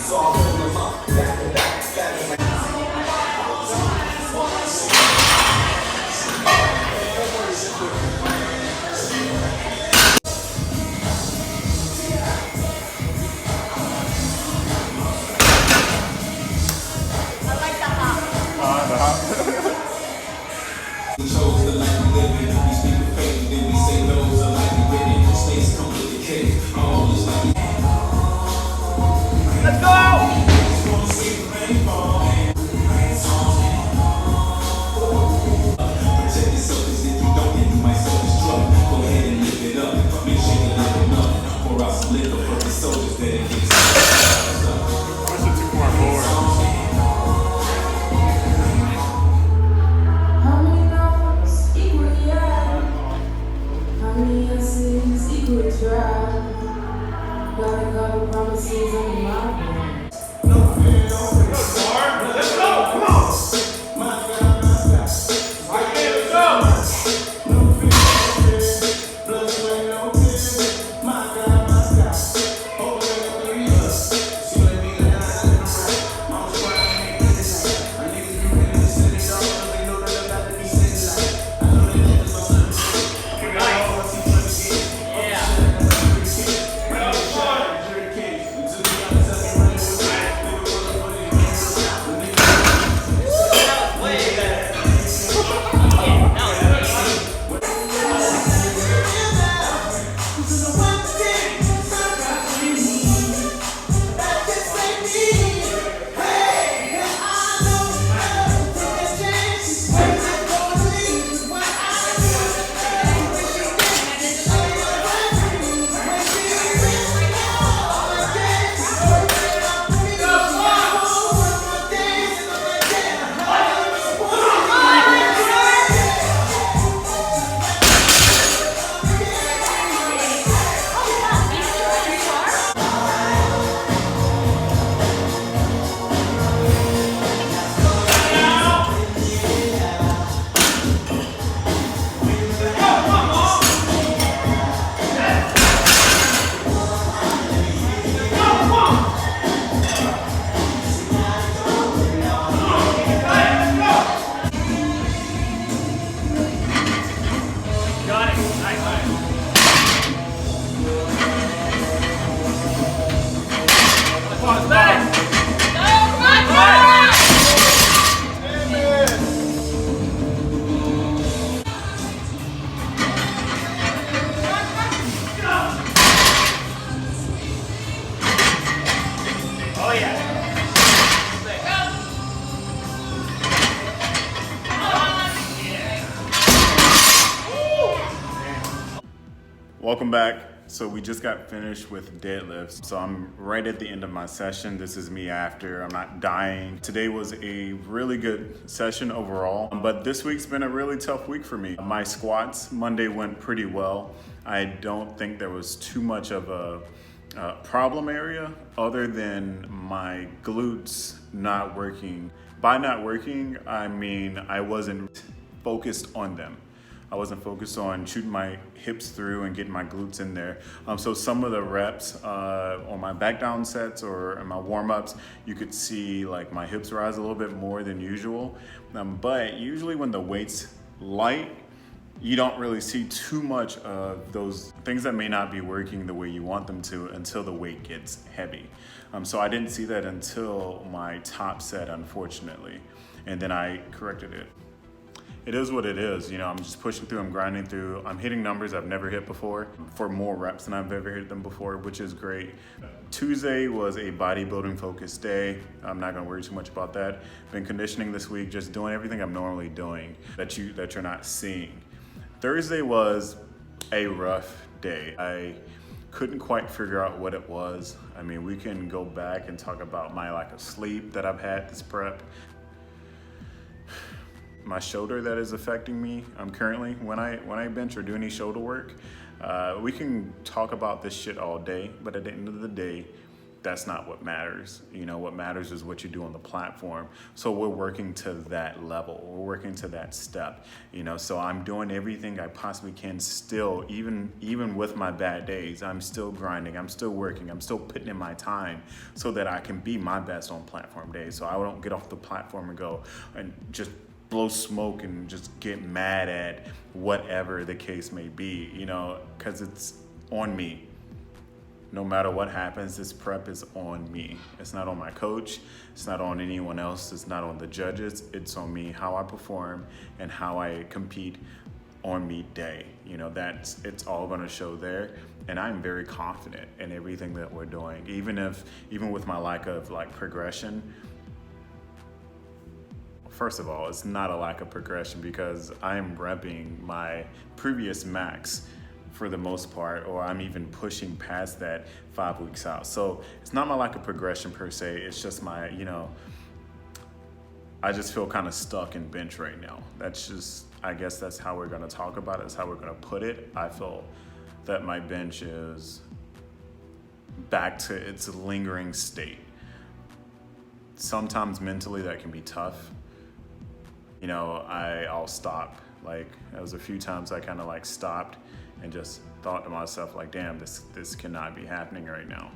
So I Welcome back. So we just got finished with deadlifts. So I'm right at the end of my session. This is me after. I'm not dying. Today was a really good session overall, but this week's been a really tough week for me. My squats Monday went pretty well. I don't think there was too much of a problem area other than my glutes not working. By not working, I mean I wasn't focused on them. I wasn't focused on shooting my hips through and getting my glutes in there. So some of the reps on my back down sets or in my warm-ups, you could see like my hips rise a little bit more than usual. But usually when the weight's light, you don't really see too much of those things that may not be working the way you want them to until the weight gets heavy. So I didn't see that until my top set, unfortunately. And then I corrected it. It is what it is, you know, I'm just pushing through, I'm grinding through, I'm hitting numbers I've never hit before for more reps than I've ever hit them before, which is great. Tuesday was a bodybuilding focused day. I'm not gonna worry too much about that. Been conditioning this week, just doing everything I'm normally doing that you're not seeing. Thursday was a rough day. I couldn't quite figure out what it was. I mean, we can go back and talk about my lack of sleep that I've had this prep. My shoulder that is affecting me currently when I bench or do any shoulder work. We can talk about this shit all day, but at the end of the day, that's not what matters. You know, what matters is what you do on the platform. So we're working to that level. We're working to that step, you know, so I'm doing everything I possibly can still, even with my bad days, I'm still grinding, I'm still working, I'm still putting in my time so that I can be my best on platform days. So I don't get off the platform and go and just blow smoke and just get mad at whatever the case may be, you know, because it's on me. No matter what happens, this prep is on me. It's not on my coach, it's not on anyone else, it's not on the judges, it's on me, how I perform and how I compete on meet day. You know, it's all gonna show there. And I'm very confident in everything that we're doing, even with my lack of like progression. First of all, it's not a lack of progression because I'm repping my previous max for the most part, or I'm even pushing past that 5 weeks out. So it's not my lack of progression per se, it's just my, you know, I just feel kind of stuck in bench right now. That's just, I guess that's how we're gonna talk about it, that's how we're gonna put it. I feel that my bench is back to its lingering state. Sometimes mentally that can be tough. You know, I'll stop. Like, there was a few times I kind of like stopped and just thought to myself, like, damn, this cannot be happening right now.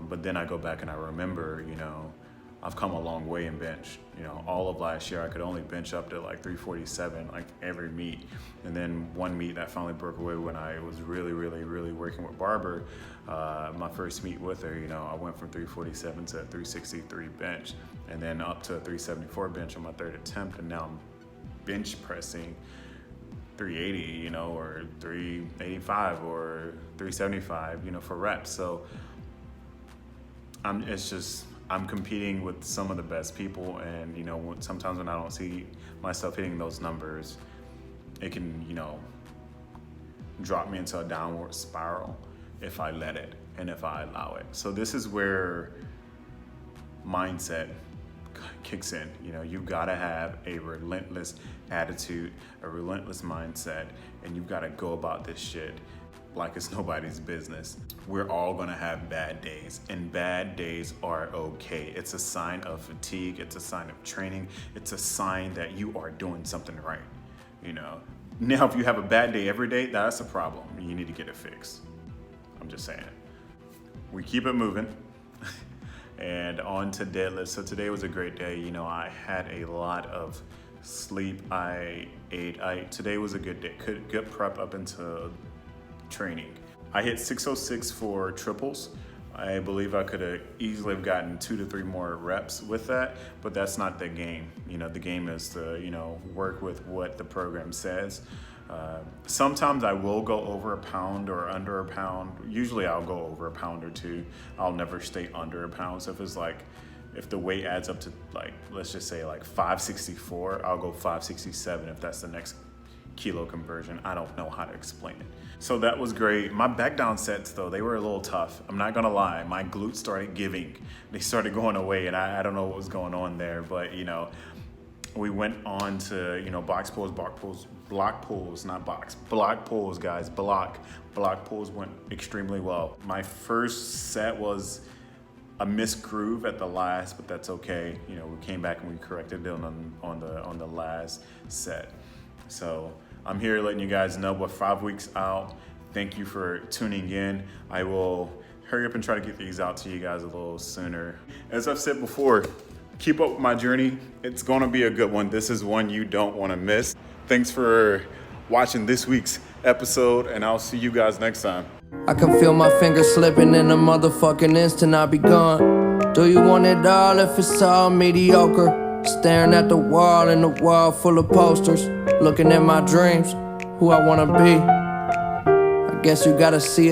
But then I go back and I remember, you know, I've come a long way in bench. You know, all of last year I could only bench up to like 347, like every meet. And then one meet that finally broke away when I was really working with Barber. My first meet with her, you know, I went from 347 to 363 bench, and then up to a 374 bench on my third attempt, and now I'm bench pressing 380, you know, or 385 or 375, you know, for reps. So I'm competing with some of the best people, and you know, sometimes when I don't see myself hitting those numbers, it can, you know, drop me into a downward spiral if I let it and if I allow it. So this is where mindset kicks in. You know, you've got to have a relentless attitude, a relentless mindset, and you've got to go about this shit like it's nobody's business. We're all gonna have bad days, and bad days are okay. It's a sign of fatigue, it's a sign of training, it's a sign that you are doing something right, you know. Now, if you have a bad day every day, that's a problem. You need to get it fixed. I'm just saying. We keep it moving. And on to deadlift. So today was a great day. You know, I had a lot of sleep. I ate. Today was a good day. Good prep up into training. I hit 606 for triples. I believe I could have easily have gotten 2 to 3 more reps with that, but that's not the game. You know, the game is to, you know, work with what the program says. Sometimes I will go over a pound or under a pound. Usually I'll go over a pound or 2. I'll never stay under a pound. So if it's like, if the weight adds up to like, let's just say like 564, I'll go 567 if that's the next kilo conversion. I don't know how to explain it. So that was great. My back down sets though, they were a little tough. I'm not gonna lie, my glutes started giving. They started going away, and I don't know what was going on there, but you know, we went on to, you know, block pulls, guys, block pulls went extremely well. My first set was a missed groove at the last, but that's okay. You know, we came back and we corrected it on the last set. So I'm here letting you guys know we're 5 weeks out. Thank you for tuning in. I will hurry up and try to get these out to you guys a little sooner. As I've said before, keep up with my journey. It's gonna be a good one. This is one you don't wanna miss. Thanks for watching this week's episode, and I'll see you guys next time. I can feel my fingers slipping in a motherfucking instant, I'll be gone. Do you want it all if it's all mediocre? Staring at the wall in a wall full of posters, looking at my dreams, who I wanna be. I guess you gotta see it.